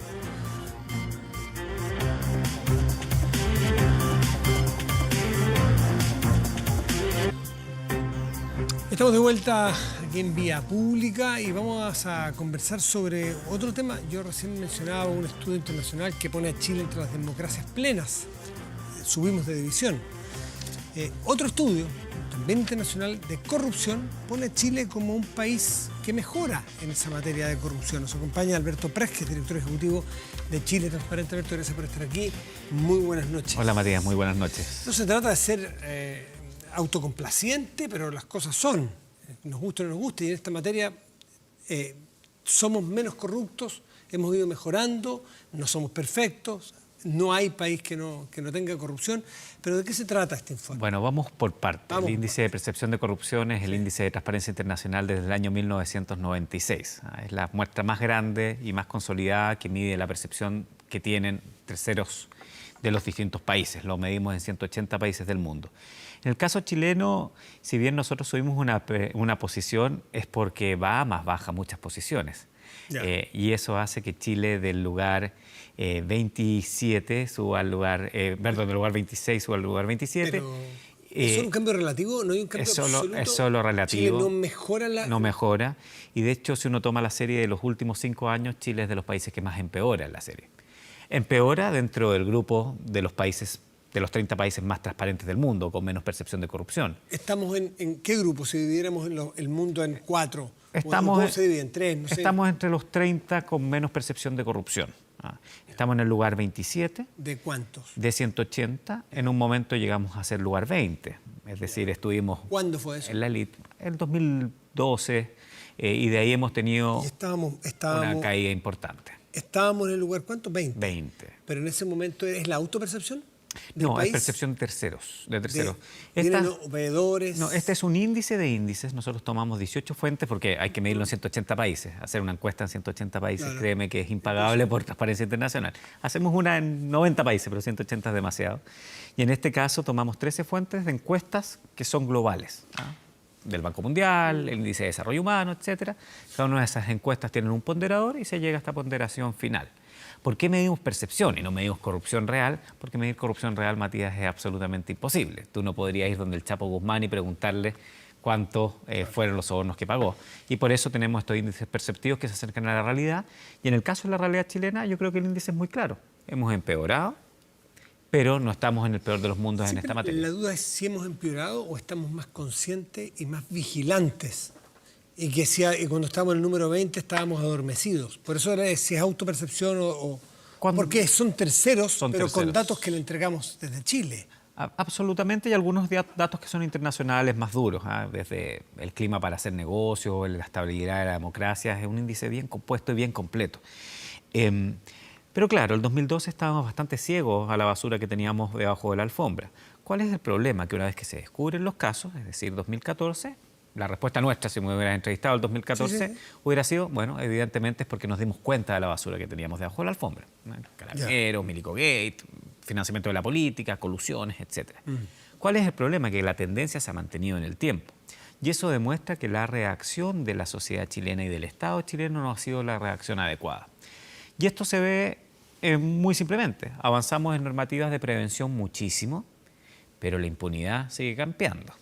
Estamos de vuelta aquí en Vía Pública y vamos a conversar sobre otro tema. Yo recién mencionaba un estudio internacional que pone a Chile entre las democracias plenas. Subimos de división. Otro estudio, también internacional, de corrupción, pone a Chile como un país que mejora en esa materia de corrupción. Nos acompaña Alberto Press, que es director ejecutivo de Chile Transparente. Alberto, gracias por estar aquí. Muy buenas noches. Hola Matías, muy buenas noches. No se trata de ser autocomplaciente, pero las cosas son. Nos gusta o no nos gusta, y en esta materia somos menos corruptos, hemos ido mejorando, no somos perfectos, no hay país que no tenga corrupción. ¿Pero de qué se trata este informe? Bueno, vamos por partes. El índice de percepción de corrupción es el índice de transparencia internacional desde el año 1996. Es la muestra más grande y más consolidada que mide la percepción que tienen terceros de los distintos países. Lo medimos en 180 países del mundo. En el caso chileno, si bien nosotros subimos una posición, es porque Bahamas baja muchas posiciones. Y eso hace que Chile del lugar 27 suba al lugar, del lugar 26 suba al lugar 27. Pero, ¿es solo un cambio relativo? ¿No hay un cambio absoluto? Es solo relativo. ¿Chile no mejora No mejora. Y de hecho, si uno toma la serie de los últimos 5 años, Chile es de los países que más empeora en la serie. Empeora dentro del grupo de los países, de los 30 países más transparentes del mundo, con menos percepción de corrupción. ¿Estamos en qué grupo? Si dividiéramos el mundo en 4. ¿Cómo se divide? En 3, no sé. Estamos entre los 30 con menos percepción de corrupción. Estamos en el lugar 27. ¿De cuántos? De 180. En un momento llegamos a ser lugar 20. Es decir, estuvimos... ¿Cuándo fue eso? En la elite. En 2012. Y de ahí hemos tenido una caída importante. ¿Estábamos en el lugar cuánto? 20. 20. Pero en ese momento, ¿es la autopercepción? No, es percepción de terceros. ¿Vienen veedores? No, este es un índice de índices. Nosotros tomamos 18 fuentes porque hay que medirlo en 180 países. Hacer una encuesta en 180 países, claro, créeme que es impagable por Transparencia Internacional. Hacemos una en 90 países, pero 180 es demasiado. Y en este caso tomamos 13 fuentes de encuestas que son globales. Del Banco Mundial, el Índice de Desarrollo Humano, etc. Cada una de esas encuestas tienen un ponderador y se llega a esta ponderación final. ¿Por qué medimos percepción y no medimos corrupción real? Porque medir corrupción real, Matías, es absolutamente imposible. Tú no podrías ir donde el Chapo Guzmán y preguntarle cuántos fueron los sobornos que pagó. Y por eso tenemos estos índices perceptivos que se acercan a la realidad. Y en el caso de la realidad chilena, yo creo que el índice es muy claro. Hemos empeorado, pero no estamos en el peor de los mundos en esta materia. La duda es si hemos empeorado o estamos más conscientes y más vigilantes. Y que y cuando estábamos en el número 20 estábamos adormecidos. Por eso era si es autopercepción o porque son terceros, pero con datos que le entregamos desde Chile. Absolutamente, y algunos datos que son internacionales más duros, desde el clima para hacer negocios, la estabilidad de la democracia. Es un índice bien compuesto y bien completo. Pero claro, el 2012 estábamos bastante ciegos a la basura que teníamos debajo de la alfombra. ¿Cuál es el problema? Que una vez que se descubren los casos, es decir, 2014... La respuesta nuestra, si me hubieras entrevistado en el 2014, hubiera sido, bueno, evidentemente es porque nos dimos cuenta de la basura que teníamos debajo de la alfombra. Carabineros, Milico Gate, financiamiento de la política, colusiones, etc. ¿Cuál es el problema? Que la tendencia se ha mantenido en el tiempo. Y eso demuestra que la reacción de la sociedad chilena y del Estado chileno no ha sido la reacción adecuada. Y esto se ve muy simplemente. Avanzamos en normativas de prevención muchísimo, pero la impunidad sigue campeando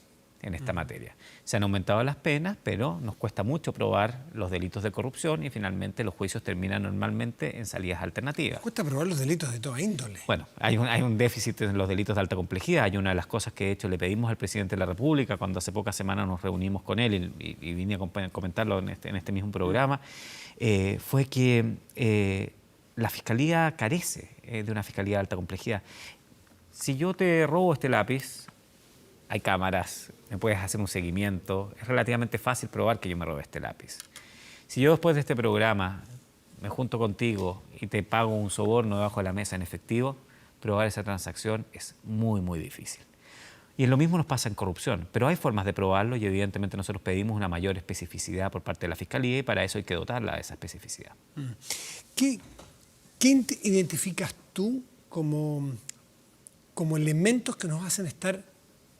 en esta materia. Se han aumentado las penas, pero nos cuesta mucho probar los delitos de corrupción y finalmente los juicios terminan normalmente en salidas alternativas. Cuesta probar los delitos de toda índole. Bueno, hay un déficit en los delitos de alta complejidad. Hay una de las cosas que de hecho le pedimos al presidente de la República cuando hace pocas semanas nos reunimos con él y vine a comentarlo en este mismo programa, fue que la Fiscalía carece de una Fiscalía de alta complejidad. Si yo te robo este lápiz, hay cámaras, me puedes hacer un seguimiento, es relativamente fácil probar que yo me robé este lápiz. Si yo después de este programa me junto contigo y te pago un soborno debajo de la mesa en efectivo, probar esa transacción es muy, muy difícil. Y lo mismo nos pasa en corrupción, pero hay formas de probarlo y evidentemente nosotros pedimos una mayor especificidad por parte de la Fiscalía y para eso hay que dotarla de esa especificidad. ¿Qué identificas tú como elementos que nos hacen estar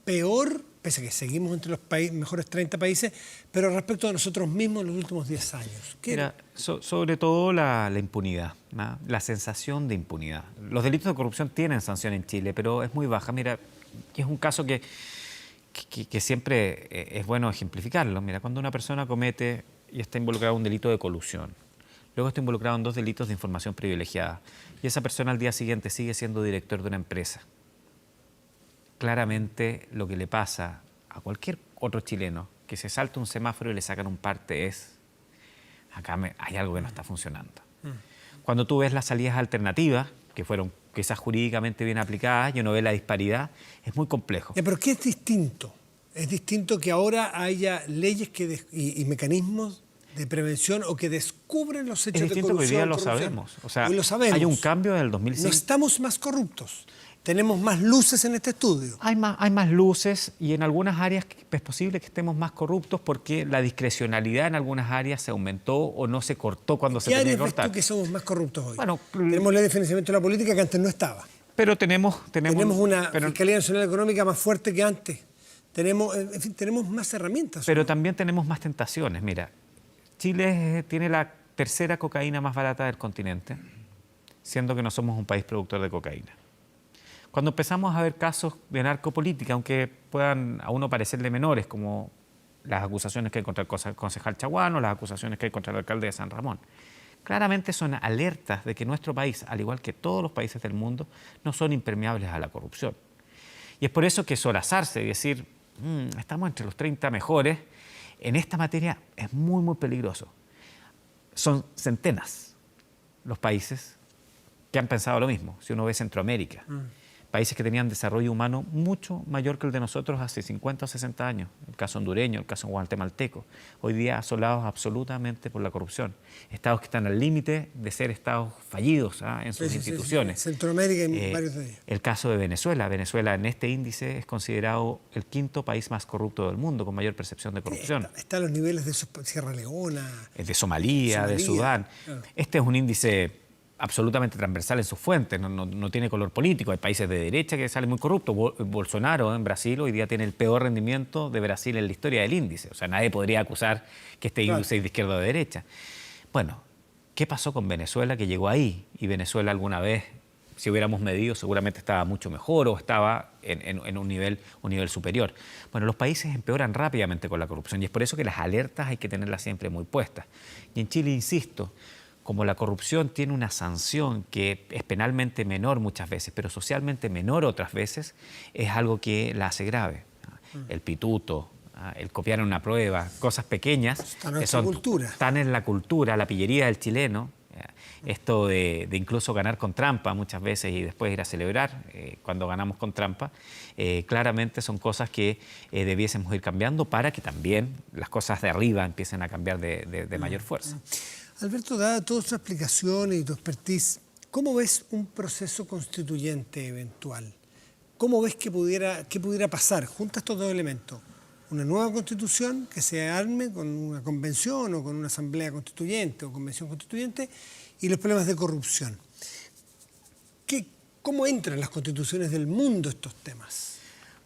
peor, pese a que seguimos entre los mejores 30 países, pero respecto a nosotros mismos en los últimos 10 años? Mira, sobre todo la impunidad, ¿no? La sensación de impunidad. Los delitos de corrupción tienen sanción en Chile, pero es muy baja. Mira, es un caso que siempre es bueno ejemplificarlo. Mira, cuando una persona comete y está involucrada en un delito de colusión, luego está involucrado en 2 delitos de información privilegiada, y esa persona al día siguiente sigue siendo director de una empresa, claramente lo que le pasa a cualquier otro chileno que se salta un semáforo y le sacan un parte es, acá hay algo que no está funcionando. Cuando tú ves las salidas alternativas, que fueron quizás jurídicamente bien aplicadas, y uno ve la disparidad, es muy complejo. ¿Pero qué es distinto? Es distinto que ahora haya leyes y mecanismos de prevención o que descubren los hechos de corrupción. Es distinto que hoy día lo sabemos. O sea, hoy lo sabemos. Hay un cambio en el 2005. No estamos más corruptos. Tenemos más luces en este estudio. Hay más luces y en algunas áreas es posible que estemos más corruptos porque la discrecionalidad en algunas áreas se aumentó o no se cortó cuando se tenía que cortar. ¿Qué áreas ves tú que somos más corruptos hoy? Bueno, tenemos ley de financiamiento de la política que antes no estaba. Pero tenemos una Fiscalía Nacional Económica más fuerte que antes. En fin, tenemos más herramientas. Pero también tenemos más tentaciones. Mira, Chile tiene la tercera cocaína más barata del continente, siendo que no somos un país productor de cocaína. Cuando empezamos a ver casos de narcopolítica, aunque puedan a uno parecerle menores, como las acusaciones que hay contra el concejal Chaguano, las acusaciones que hay contra el alcalde de San Ramón, claramente son alertas de que nuestro país, al igual que todos los países del mundo, no son impermeables a la corrupción. Y es por eso que solazarse y decir, estamos entre los 30 mejores, en esta materia es muy, muy peligroso. Son centenas los países que han pensado lo mismo, si uno ve Centroamérica. Países que tenían desarrollo humano mucho mayor que el de nosotros hace 50 o 60 años. El caso hondureño, el caso guatemalteco. Hoy día asolados absolutamente por la corrupción. Estados que están al límite de ser estados fallidos en sus instituciones. Sí. Centroamérica y varios de ellos. El caso de Venezuela. Venezuela en este índice es considerado el quinto país más corrupto del mundo, con mayor percepción de corrupción. Está a los niveles de Sierra Leona. De Somalia, de Sudán. Claro. Este es un índice absolutamente transversal en sus fuentes, no tiene color político. Hay países de derecha que salen muy corruptos. Bolsonaro en Brasil hoy día tiene el peor rendimiento de Brasil en la historia del índice. O sea, nadie podría acusar que este índice es de izquierda o de derecha. Bueno, ¿qué pasó con Venezuela que llegó ahí? Y Venezuela alguna vez, si hubiéramos medido, seguramente estaba mucho mejor o estaba en un nivel superior. Bueno, los países empeoran rápidamente con la corrupción y es por eso que las alertas hay que tenerlas siempre muy puestas. Y en Chile, insisto, como la corrupción tiene una sanción que es penalmente menor muchas veces, pero socialmente menor otras veces, es algo que la hace grave. El pituto, el copiar en una prueba, cosas pequeñas están en la cultura, la pillería del chileno. Esto de incluso ganar con trampa muchas veces y después ir a celebrar cuando ganamos con trampa, claramente son cosas que debiésemos ir cambiando para que también las cosas de arriba empiecen a cambiar de mayor fuerza. Alberto, dada toda tu explicación y tu expertise, ¿cómo ves un proceso constituyente eventual? ¿Cómo ves qué pudiera pasar? Junta estos dos elementos. Una nueva constitución que se arme con una convención o con una asamblea constituyente o convención constituyente y los problemas de corrupción. ¿Cómo entran las constituciones del mundo estos temas?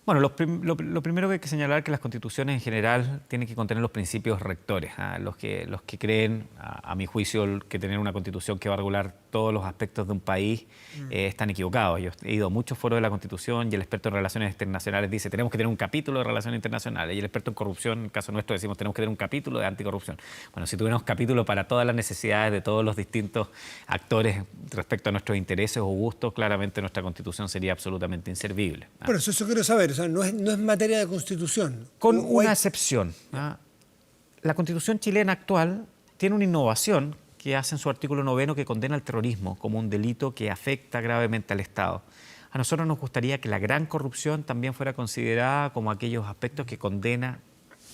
Bueno, lo primero que hay que señalar es que las constituciones en general tienen que contener los principios rectores. Los que creen, a mi juicio, que tener una constitución que va a regular todos los aspectos de un país están equivocados. Yo he ido a muchos foros de la Constitución y el experto en relaciones internacionales dice tenemos que tener un capítulo de relaciones internacionales y el experto en corrupción, en el caso nuestro, decimos tenemos que tener un capítulo de anticorrupción. Bueno, si tuviéramos capítulo para todas las necesidades de todos los distintos actores respecto a nuestros intereses o gustos, claramente nuestra Constitución sería absolutamente inservible. Bueno, eso quiero saber. O sea, no es materia de Constitución. Con una excepción. La Constitución chilena actual tiene una innovación que hace en su artículo 9 que condena el terrorismo como un delito que afecta gravemente al Estado. A nosotros nos gustaría que la gran corrupción también fuera considerada como aquellos aspectos que condena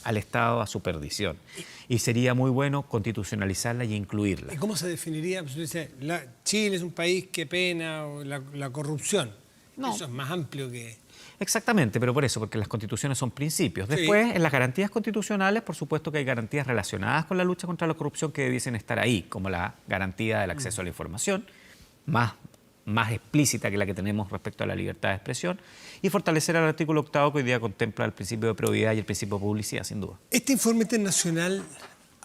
al Estado a su perdición. Y sería muy bueno constitucionalizarla y incluirla. ¿Y cómo se definiría? Pues, dice, Chile es un país que pena la corrupción. No. Eso es más amplio que... Exactamente, pero por eso, porque las constituciones son principios. Después, sí, en las garantías constitucionales, por supuesto que hay garantías relacionadas con la lucha contra la corrupción que debiesen estar ahí, como la garantía del acceso a la información, más explícita que la que tenemos respecto a la libertad de expresión, y fortalecer el artículo 8º que hoy día contempla el principio de probidad y el principio de publicidad, sin duda. Este informe internacional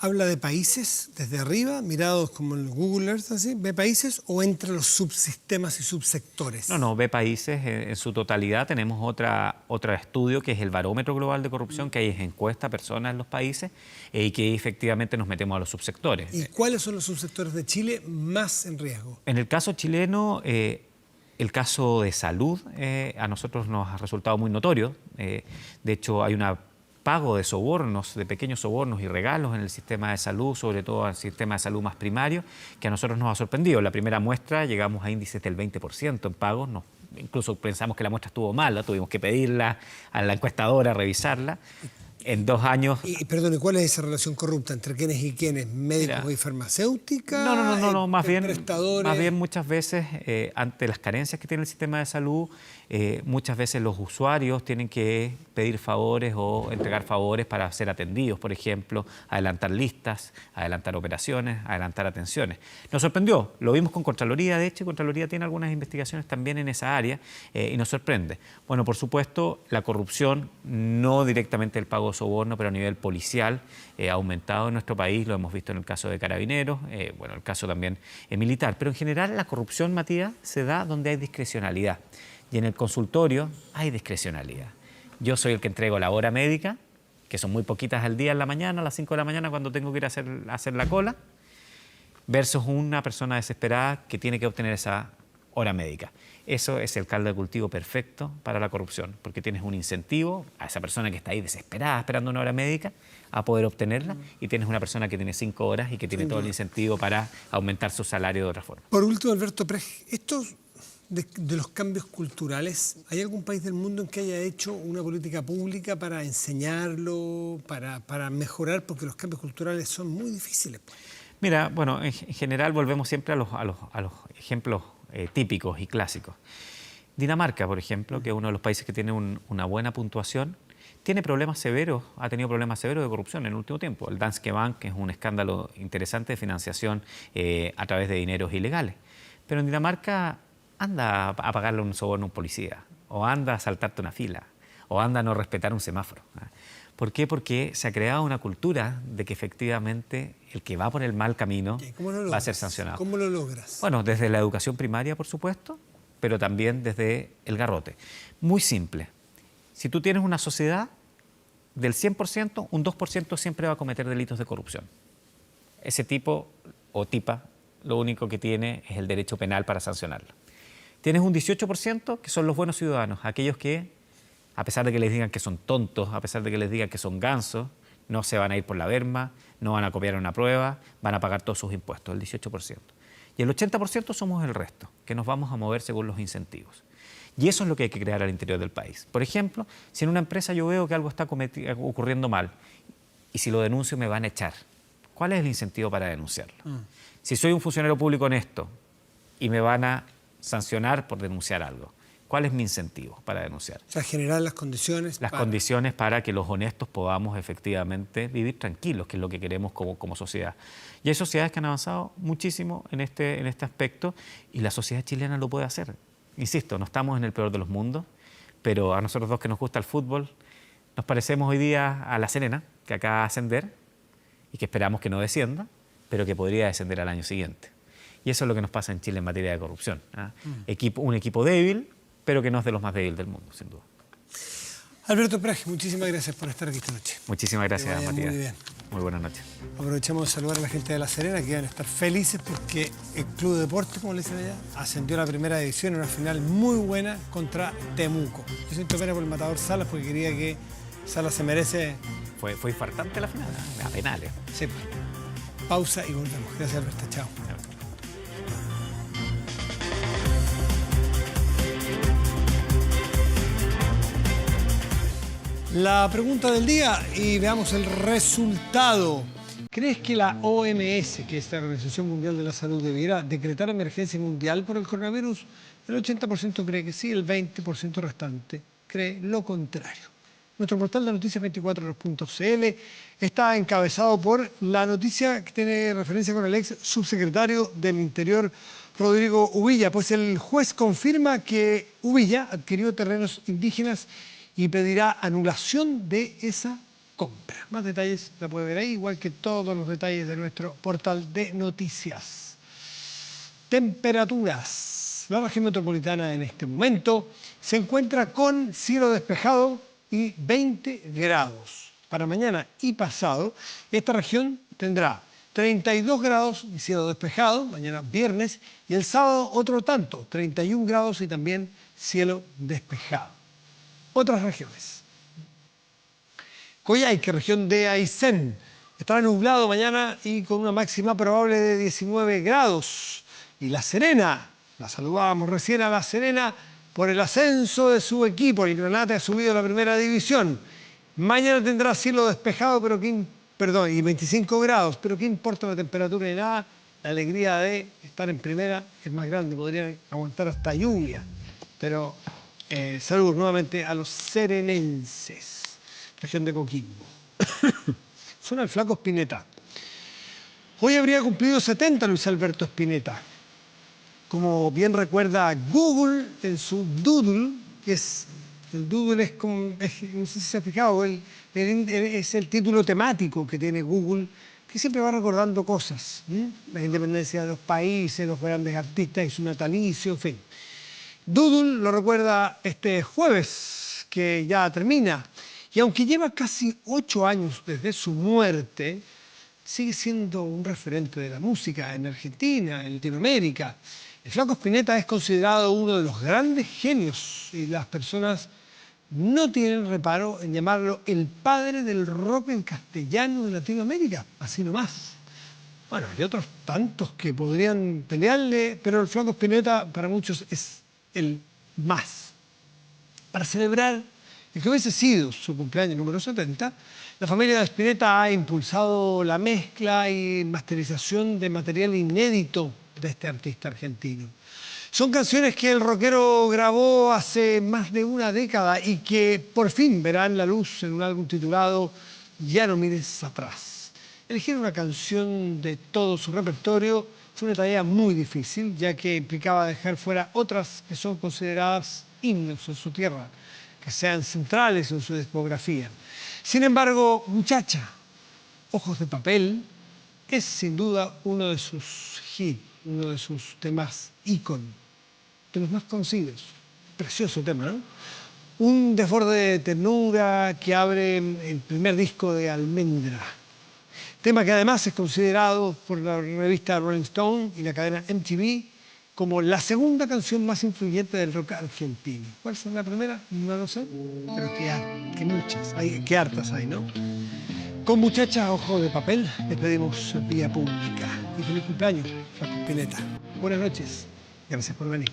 habla de países desde arriba, mirados como el Google Earth, así, ve países o entre los subsistemas y subsectores. No, ve países en su totalidad. Tenemos otro estudio que es el Barómetro Global de Corrupción, que ahí es encuesta a personas en los países y que efectivamente nos metemos a los subsectores. ¿Y cuáles son los subsectores de Chile más en riesgo? En el caso chileno, el caso de salud a nosotros nos ha resultado muy notorio. De hecho, hay un pago de sobornos, de pequeños sobornos y regalos en el sistema de salud, sobre todo al sistema de salud más primario, que a nosotros nos ha sorprendido. La primera muestra llegamos a índices del 20% en pagos, nos incluso pensamos que la muestra estuvo mala, tuvimos que pedirla a la encuestadora, revisarla. En 2 años... Perdón, ¿y cuál es esa relación corrupta entre quiénes y quiénes? ¿Médicos y farmacéuticas? No, más bien muchas veces ante las carencias que tiene el sistema de salud, muchas veces los usuarios tienen que pedir favores o entregar favores para ser atendidos, por ejemplo, adelantar listas, adelantar operaciones, adelantar atenciones. Nos sorprendió, lo vimos con Contraloría, de hecho, Contraloría tiene algunas investigaciones también en esa área y nos sorprende. Bueno, por supuesto, la corrupción, no directamente el pago de soborno, pero a nivel policial, ha aumentado en nuestro país, lo hemos visto en el caso de Carabineros, bueno, el caso también militar. Pero en general la corrupción, Matías, se da donde hay discrecionalidad. Y en el consultorio hay discrecionalidad. Yo soy el que entrego la hora médica, que son muy poquitas al día en la mañana, a las 5 de la mañana cuando tengo que ir a hacer la cola, versus una persona desesperada que tiene que obtener esa hora médica. Eso es el caldo de cultivo perfecto para la corrupción, porque tienes un incentivo a esa persona que está ahí desesperada esperando una hora médica a poder obtenerla, y tienes una persona que tiene 5 horas y que tiene todo el incentivo para aumentar su salario de otra forma. Por último, Alberto Prej, estos de los cambios culturales, ¿hay algún país del mundo en que haya hecho una política pública para enseñarlo, para mejorar? Porque los cambios culturales son muy difíciles. Mira, bueno, en general volvemos siempre a los ejemplos típicos y clásicos. Dinamarca, por ejemplo, que es uno de los países que tiene una buena puntuación, tiene problemas severos, ha tenido problemas severos de corrupción en el último tiempo. El Danske Bank, que es un escándalo interesante de financiación a través de dineros ilegales. Pero en Dinamarca anda a pagarle un soborno a un policía, o anda a saltarte una fila, o anda a no respetar un semáforo. ¿Por qué? Porque se ha creado una cultura de que efectivamente el que va por el mal camino va a ser sancionado. ¿Cómo lo logras? Bueno, desde la educación primaria, por supuesto, pero también desde el garrote. Muy simple. Si tú tienes una sociedad, del 100%, un 2% siempre va a cometer delitos de corrupción. Ese tipo o tipa, lo único que tiene es el derecho penal para sancionarlo. Tienes un 18% que son los buenos ciudadanos, aquellos que, a pesar de que les digan que son tontos, a pesar de que les digan que son gansos, no se van a ir por la berma, no van a copiar una prueba, van a pagar todos sus impuestos, el 18%. Y el 80% somos el resto, que nos vamos a mover según los incentivos. Y eso es lo que hay que crear al interior del país. Por ejemplo, si en una empresa yo veo que algo está ocurriendo mal y si lo denuncio me van a echar, ¿cuál es el incentivo para denunciarlo? Si soy un funcionario público honesto y me van a sancionar por denunciar algo, ¿cuál es mi incentivo para denunciar? O sea, generar las condiciones. Condiciones para que los honestos podamos efectivamente vivir tranquilos, que es lo que queremos como sociedad. Y hay sociedades que han avanzado muchísimo en este aspecto y la sociedad chilena lo puede hacer. Insisto, no estamos en el peor de los mundos, pero a nosotros dos que nos gusta el fútbol, nos parecemos hoy día a La Serena, que acaba de ascender y que esperamos que no descienda, pero que podría descender al año siguiente. Y eso es lo que nos pasa en Chile en materia de corrupción. Un equipo débil, pero que no es de los más débiles del mundo, sin duda. Alberto Prej, muchísimas gracias por estar aquí esta noche. Muchísimas gracias, Matías. Muy bien. Muy buenas noches. Aprovechamos de saludar a la gente de La Serena, que van a estar felices porque el Club de Deportes, como le dicen allá, ascendió a la primera división en una final muy buena contra Temuco. Yo siento pena por el matador Salas porque quería que Salas se merece... Fue infartante la final, a penales. Sí. Pausa y volvemos. Gracias, Alberto. Chao. La pregunta del día y veamos el resultado. ¿Crees que la OMS, que es la Organización Mundial de la Salud, debiera decretar emergencia mundial por el coronavirus? El 80% cree que sí, el 20% restante cree lo contrario. Nuestro portal de noticias 24horas.cl está encabezado por la noticia que tiene referencia con el ex subsecretario del Interior, Rodrigo Uvilla. Pues el juez confirma que Uvilla adquirió terrenos indígenas y pedirá anulación de esa compra. Más detalles la puede ver ahí, igual que todos los detalles de nuestro portal de noticias. Temperaturas. La región metropolitana en este momento se encuentra con cielo despejado y 20 grados. Para mañana y pasado, esta región tendrá 32 grados y cielo despejado, mañana viernes, y el sábado otro tanto, 31 grados y también cielo despejado. Otras regiones. Coyhaique, región de Aysén, estará nublado mañana y con una máxima probable de 19 grados. Y La Serena, la saludábamos recién a La Serena, por el ascenso de su equipo. El Granate ha subido a la primera división. Mañana tendrá cielo despejado, y 25 grados, pero ¿qué importa la temperatura ni nada? La alegría de estar en primera es más grande, podrían aguantar hasta lluvia. Pero saludos nuevamente a los serenenses, región de Coquimbo. Suena el flaco Spinetta. Hoy habría cumplido 70 Luis Alberto Spinetta. Como bien recuerda Google en su Doodle, el Doodle es como, no sé si se ha fijado, es el título temático que tiene Google, que siempre va recordando cosas, la independencia de los países, los grandes artistas y su natalicio, en fin. Doodle lo recuerda este jueves, que ya termina, y aunque lleva casi 8 años desde su muerte, sigue siendo un referente de la música en Argentina, en Latinoamérica. El flaco Spinetta es considerado uno de los grandes genios y las personas no tienen reparo en llamarlo el padre del rock en castellano de Latinoamérica, así nomás. Bueno, hay otros tantos que podrían pelearle, pero el flaco Spinetta para muchos es el más. Para celebrar el que hubiese sido su cumpleaños número 70, la familia de Spinetta ha impulsado la mezcla y masterización de material inédito de este artista argentino. Son canciones que el rockero grabó hace más de una década y que por fin verán la luz en un álbum titulado Ya no mires atrás. Elegir una canción de todo su repertorio fue una tarea muy difícil, ya que implicaba dejar fuera otras que son consideradas himnos en su tierra, que sean centrales en su discografía. Sin embargo, Muchacha, Ojos de Papel, es sin duda uno de sus hits, uno de sus temas ícono, de los más conocidos. Precioso tema, ¿no? Un desborde de ternura que abre el primer disco de Almendra. Tema que además es considerado por la revista Rolling Stone y la cadena MTV como la segunda canción más influyente del rock argentino. ¿Cuál fue la primera? No lo sé, pero que muchas, que hartas hay, ¿no? Con Muchacha, Ojo de Papel, despedimos Vía Pública. Y feliz cumpleaños, Flaco Spinetta. Buenas noches. Gracias por venir.